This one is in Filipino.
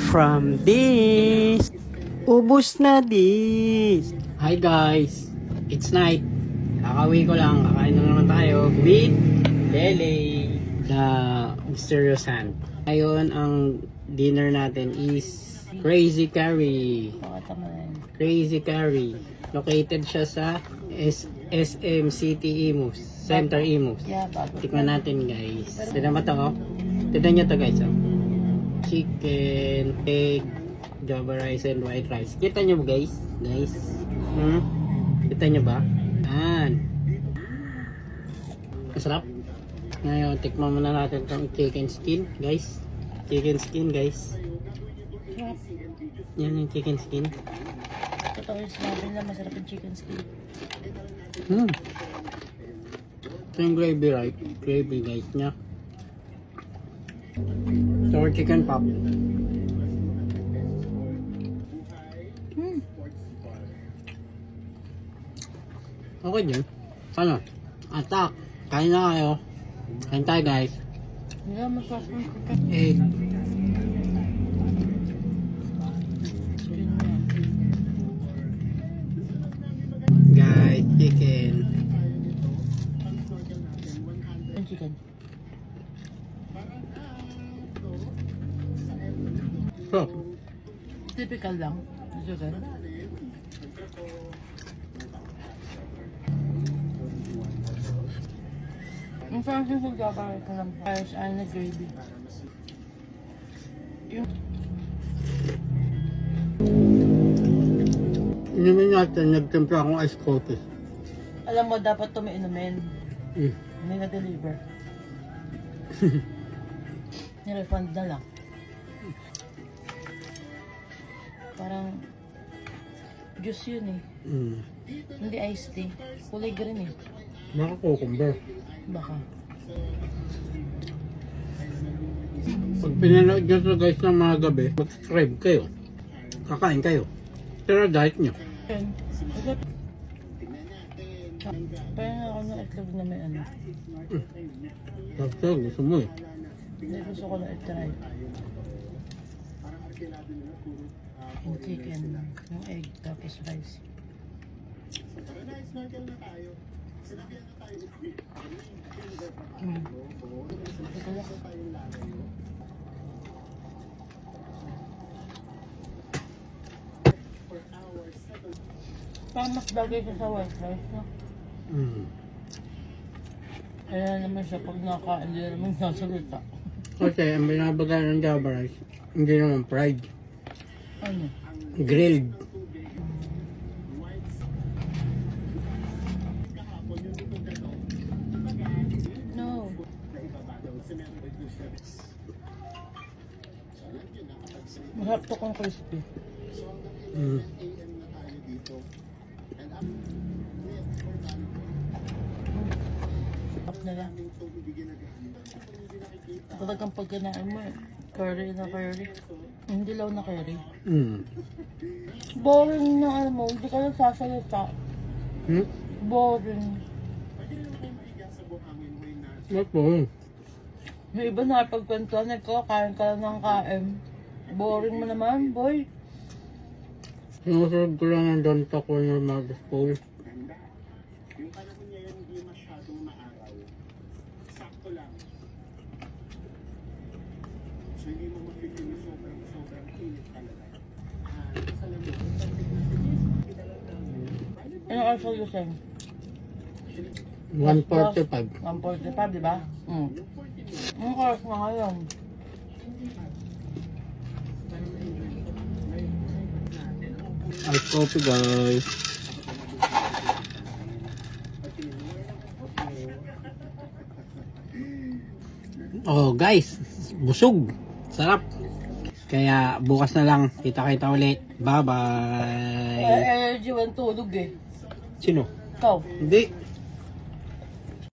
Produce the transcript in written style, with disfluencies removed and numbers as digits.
from this. Ubus na this. Hi guys, it's night. Kakauwi ko lang, kakain na naman tayo with Lele, the mysterious hand. Ngayon, ang dinner natin is Crazy Curry. Crazy Curry. Located siya sa SM City Imus, Center Imus. Tikman natin guys. Tignan mo to, oh. Tignan nyo to guys, oh. Chicken, egg, java rice, and white rice. Kita nyo guys? Kita nyo ba? Yan. Masarap. Ngayon, tikman muna natin itong chicken skin guys. Chicken skin guys. Yan yung chicken skin. Totoo yung sinabi nila, masarap yung chicken skin. Ito yung gravy right? Gravy guys niya. So, chicken pop. Okay din. Ano? Atak. Kain na kayo. Kain tayo guys. Hindi na masarap yung chicken. Egg. Guys, chicken. Yung chicken. So, Typical lang. Yung chicken. Yung parang yung pagkakaroon ko ng ayos ay na gravy. Yung inumin natin, nagtimpla akong ice coffee. alam mo, dapat ito may inumin. Hindi na-deliver. Nirefund na lang. Parang juice yun eh. Hindi iced tea. Kulay green eh. Baka cucumber. Baka. Pag pinanood nyo to guys ng mga gabi, mag-subscribe kayo. Kakain kayo. Pero diet nyo. Yun. Parang ako ng itlog na may ano. Tapos gusto mo eh. Hindi gusto ko na i-try. Yung chicken, yung egg, tapos rice. Parang mas bagay siya sa white rice, no? Kaya naman siya pag nakain, hindi naman sasalita. Kasi ang binabaga ng java rice, hindi naman fried. Ano? Grilled. No. Masarap to kung crispy. Up na lang. Talagang pagkanain mo, curry na curry. Hindi law na curry. Boring na ano mo, hindi ka nagsasalita. Boring. What po? May iba na pagkwentuhan, kain ka lang ng kain. Boring mo naman, boy. Sinusunod ko lang ang don't talk when your mouth is full. Yung panahon ngayon hindi masyadong maaraw. Sakto lang. So hindi mo mapipili sobrang init talaga. Sa lamig. Ano also you saying? 145. 145, di ba? Ang oras na ngayon. Ice coffee guys. Oh guys, busog. Sarap. Kaya bukas na lang. Kita-kita ulit. Bye bye. Energy 1 tulog eh. Sino? Ikaw. Hindi.